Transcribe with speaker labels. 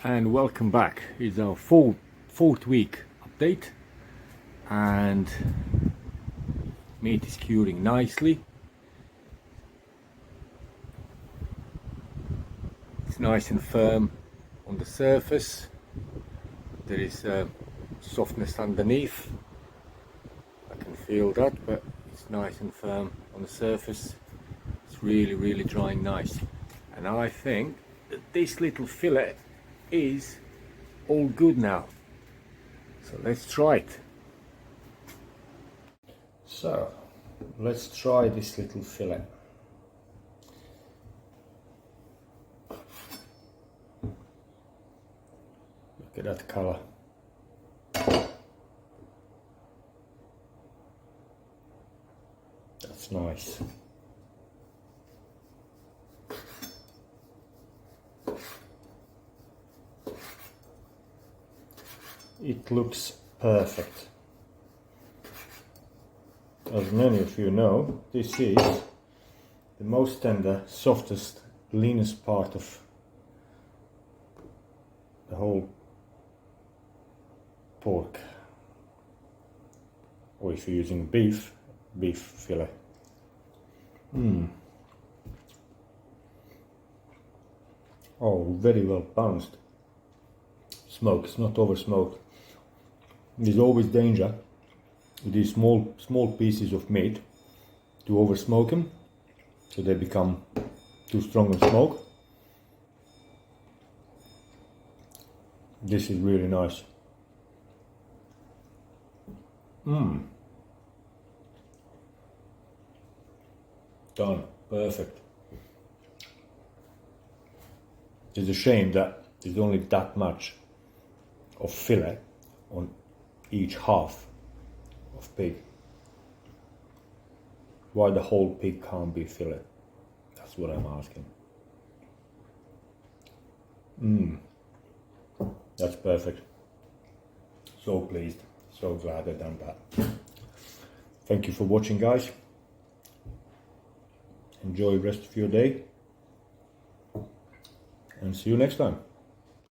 Speaker 1: and welcome back. It's our fourth week update, and meat is curing nicely. It's nice and firm on the surface. There is softness underneath. I can feel that, but it's nice and firm on the surface. It's really drying nice, and I think that this little fillet is all good now. So let's try it. So let's try this little fillet. Look at that color. That's nice. It looks perfect. As many of you know, this is the most tender, softest, leanest part of the whole pork. Or if you're using beef fillet. Oh, very well balanced. Smoke, it's not over smoked. There's always danger with these small pieces of meat to over smoke them, so they become too strong in smoke. This is really nice. Done, perfect. It's a shame that there's only that much of fillet on each half of pig. Why the whole pig can't be fillet? That's what I'm asking. That's perfect. So pleased, so glad I've done that. Thank you for watching, guys. Enjoy the rest of your day, and see you next time.